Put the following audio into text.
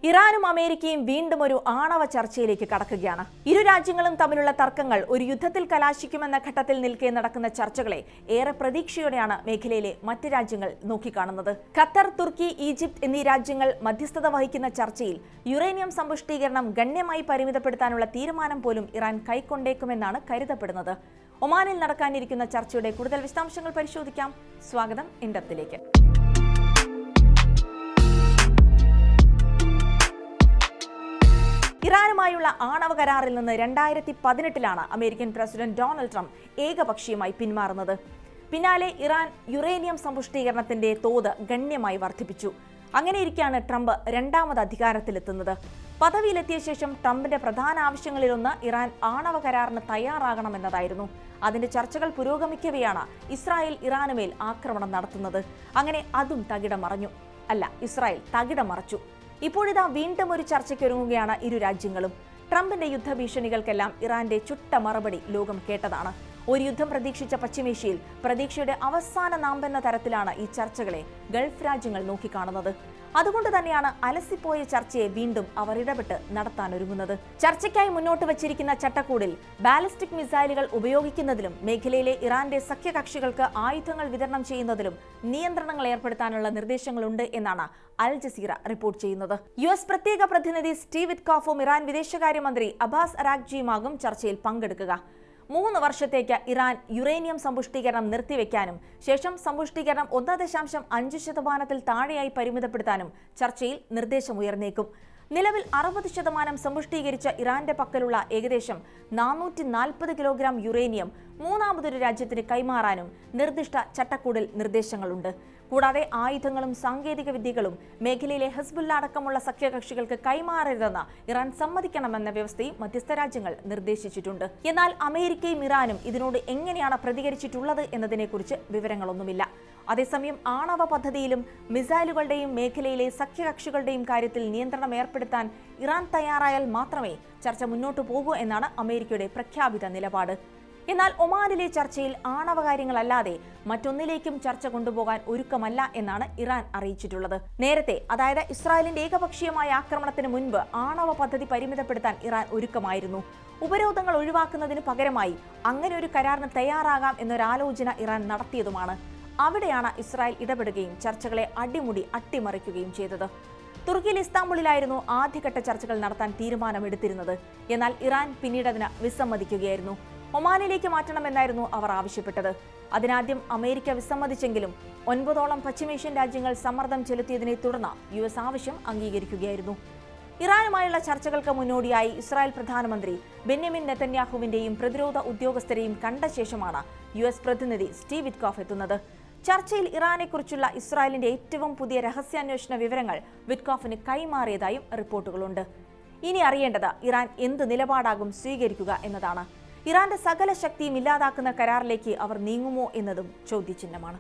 ഇറാനും അമേരിക്കയും വീണ്ടും ഒരു ആണവ ചർച്ചയിലേക്ക് കടക്കുകയാണ്. ഇരു രാജ്യങ്ങളും തമ്മിലുള്ള തർക്കങ്ങൾ ഒരു യുദ്ധത്തിൽ കലാശിക്കുമെന്ന ഘട്ടത്തിൽ നിൽക്കെ നടക്കുന്ന ചർച്ചകളെ ഏറെ പ്രതീക്ഷയോടെയാണ് മേഖലയിലെ മറ്റ് രാജ്യങ്ങൾ നോക്കിക്കാണുന്നത്. ഖത്തർ, തുർക്കി, ഈജിപ്ത് എന്നീ രാജ്യങ്ങൾ മധ്യസ്ഥത വഹിക്കുന്ന ചർച്ചയിൽ യുറേനിയം സമ്പുഷ്ടീകരണം ഗണ്യമായി പരിമിതപ്പെടുത്താനുള്ള തീരുമാനം പോലും ഇറാൻ കൈക്കൊണ്ടേക്കുമെന്നാണ് കരുതപ്പെടുന്നത്. ഒമാനിൽ നടക്കാനിരിക്കുന്ന ചർച്ചയുടെ കൂടുതൽ വിശദാംശങ്ങൾ പരിശോധിക്കാം. സ്വാഗതം ഇൻഡെപ്തിലേക്ക്. ഇറാനുമായുള്ള ആണവ കരാറിൽ നിന്ന് 2018 അമേരിക്കൻ പ്രസിഡന്റ് ഡൊണാൾഡ് ട്രംപ് ഏകപക്ഷീയമായി പിന്മാറുന്നത്. പിന്നാലെ ഇറാൻ യുറേനിയം സമ്പുഷ്ടീകരണത്തിന്റെ തോത് ഗണ്യമായി വർദ്ധിപ്പിച്ചു. അങ്ങനെയിരിക്കെയാണ് ട്രംപ് രണ്ടാമത് അധികാരത്തിലെത്തുന്നത്. പദവിയിലെത്തിയ ശേഷം ട്രംപിന്റെ പ്രധാന ആവശ്യങ്ങളിലൊന്ന് ഇറാൻ ആണവ കരാറിന് തയ്യാറാകണമെന്നതായിരുന്നു. അതിന്റെ ചർച്ചകൾ പുരോഗമിക്കവെയാണ് ഇസ്രായേൽ ഇറാനുമേൽ ആക്രമണം നടത്തുന്നത്. അങ്ങനെ അതും തകിടം മറിഞ്ഞു. ഇസ്രായേൽ തകിടം മറച്ചു. ഇപ്പോഴിതാ വീണ്ടും ഒരു ചർച്ചയ്ക്കൊരുങ്ങുകയാണ് ഇരു രാജ്യങ്ങളും. ട്രംപിന്റെ യുദ്ധഭീഷണികൾക്കെല്ലാം ഇറാന്റെ ചുട്ട മറുപടി ലോകം കേട്ടതാണ്. ഒരു യുദ്ധം പ്രതീക്ഷിച്ച പശ്ചിമേഷ്യയിൽ പ്രതീക്ഷയുടെ അവസാന നാമ്പെന്ന തരത്തിലാണ് ഈ ചർച്ചകളെ ഗൾഫ് രാജ്യങ്ങൾ നോക്കിക്കാണുന്നത്. അതുകൊണ്ട് തന്നെയാണ് അലസിപ്പോയ ചർച്ചയെ വീണ്ടും അവർ ഇടപെട്ട് നടത്താനൊരുങ്ങുന്നത്. ചർച്ചയ്ക്കായി മുന്നോട്ട് വച്ചിരിക്കുന്ന ചട്ടക്കൂടിൽ ബാലിസ്റ്റിക് മിസൈലുകൾ ഉപയോഗിക്കുന്നതിലും മേഖലയിലെ ഇറാന്റെ സഖ്യകക്ഷികൾക്ക് ആയുധങ്ങൾ വിതരണം ചെയ്യുന്നതിലും നിയന്ത്രണങ്ങൾ ഏർപ്പെടുത്താനുള്ള നിർദ്ദേശങ്ങളുണ്ട് എന്നാണ് അൽ ജസീറ റിപ്പോർട്ട് ചെയ്യുന്നത്. US പ്രത്യേക പ്രതിനിധി സ്റ്റീവ് വിറ്റ്കോഫും ഇറാൻ വിദേശകാര്യമന്ത്രി അബ്ബാസ് അരാഗ്ചിയുമാകും ചർച്ചയിൽ പങ്കെടുക്കുക. 3 വർഷത്തേക്ക് ഇറാൻ യുറേനിയം സമ്പുഷ്ടീകരണം നിർത്തിവെക്കാനും ശേഷം സമ്പുഷ്ടീകരണം 1.5% താഴെയായി പരിമിതപ്പെടുത്താനും ചർച്ചയിൽ നിർദ്ദേശമുയർന്നേക്കും. നിലവിൽ 60% സമ്പുഷ്ടീകരിച്ച ഇറാന്റെ പക്കലുള്ള ഏകദേശം 440 കിലോഗ്രാം യുറേനിയം മൂന്നാമതൊരു രാജ്യത്തിന് കൈമാറാനും നിർദ്ദിഷ്ട ചട്ടക്കൂടിൽ നിർദ്ദേശങ്ങളുണ്ട്. കൂടാതെ ആയുധങ്ങളും സാങ്കേതിക വിദ്യകളും മേഖലയിലെ ഹെസ്ബുല്ല അടക്കമുള്ള സഖ്യകക്ഷികൾക്ക് കൈമാറരുതെന്ന് ഇറാൻ സമ്മതിക്കണമെന്ന വ്യവസ്ഥയും മധ്യസ്ഥ രാജ്യങ്ങൾ നിർദ്ദേശിച്ചിട്ടുണ്ട്. എന്നാൽ അമേരിക്കയും ഇറാനും ഇതിനോട് എങ്ങനെയാണ് പ്രതികരിച്ചിട്ടുള്ളത് എന്നതിനെക്കുറിച്ച് വിവരങ്ങളൊന്നുമില്ല. അതേസമയം ആണവ പദ്ധതിയിലും മിസൈലുകളുടെയും മേഖലയിലെ സഖ്യകക്ഷികളുടെയും കാര്യത്തിൽ നിയന്ത്രണം ഏർപ്പെടുത്താൻ ഇറാൻ തയ്യാറായാൽ മാത്രമേ ചർച്ച മുന്നോട്ടു പോകൂ എന്നാണ് അമേരിക്കയുടെ പ്രഖ്യാപിത നിലപാട്. എന്നാൽ ഒമാനിലെ ചർച്ചയിൽ ആണവ കാര്യങ്ങളല്ലാതെ മറ്റൊന്നിലേക്കും ചർച്ച കൊണ്ടുപോകാൻ ഒരുക്കമല്ല എന്നാണ് ഇറാൻ അറിയിച്ചിട്ടുള്ളത്. നേരത്തെ, അതായത് ഇസ്രായേലിന്റെ ഏകപക്ഷീയമായ ആക്രമണത്തിന് മുൻപ് ആണവ പദ്ധതി പരിമിതപ്പെടുത്താൻ ഇറാൻ ഒരുക്കമായിരുന്നു. ഉപരോധങ്ങൾ ഒഴിവാക്കുന്നതിന് പകരമായി അങ്ങനെ ഒരു കരാറിന് തയ്യാറാകാം എന്നൊരാലോചന ഇറാൻ നടത്തിയതുമാണ്. അവിടെയാണ് ഇസ്രായേൽ ഇടപെടുകയും ചർച്ചകളെ അടിമുടി അട്ടിമറിക്കുകയും ചെയ്തത്. തുർക്കിയിൽ ഇസ്താംബുളിലായിരുന്നു ആദ്യഘട്ട ചർച്ചകൾ നടത്താൻ തീരുമാനമെടുത്തിരുന്നത്. എന്നാൽ ഇറാൻ പിന്നീട് അതിന് വിസമ്മതിക്കുകയായിരുന്നു. ഒമാനിലേക്ക് മാറ്റണമെന്നായിരുന്നു അവർ ആവശ്യപ്പെട്ടത്. അതിനാദ്യം അമേരിക്ക വിസമ്മതിച്ചെങ്കിലും 9ഓളം പശ്ചിമേഷ്യൻ രാജ്യങ്ങൾ സമ്മർദ്ദം ചെലുത്തിയതിനെ തുടർന്ന് US ആവശ്യം അംഗീകരിക്കുകയായിരുന്നു. ഇറാനുമായുള്ള ചർച്ചകൾക്ക് മുന്നോടിയായി ഇസ്രായേൽ പ്രധാനമന്ത്രി ബെന്യാമിൻ നെതന്യാഹുവിന്റെയും പ്രതിരോധ ഉദ്യോഗസ്ഥരെയും കണ്ട ശേഷമാണ് US പ്രതിനിധി സ്റ്റീവ് വിറ്റ്കോഫ് എത്തുന്നത്. ചർച്ചയിൽ ഇറാനെക്കുറിച്ചുള്ള ഇസ്രായേലിന്റെ ഏറ്റവും പുതിയ രഹസ്യാന്വേഷണ വിവരങ്ങൾ വിറ്റ്കോഫിന് കൈമാറിയതായും റിപ്പോർട്ടുകളുണ്ട്. ഇനി അറിയേണ്ടത് ഇറാൻ എന്ത് നിലപാടാകും സ്വീകരിക്കുക എന്നതാണ്. ഇറാന്റെ സകല ശക്തിയും ഇല്ലാതാക്കുന്ന കരാറിലേക്ക് അവർ നീങ്ങുമോ എന്നതും ചോദ്യചിഹ്നമാണ്.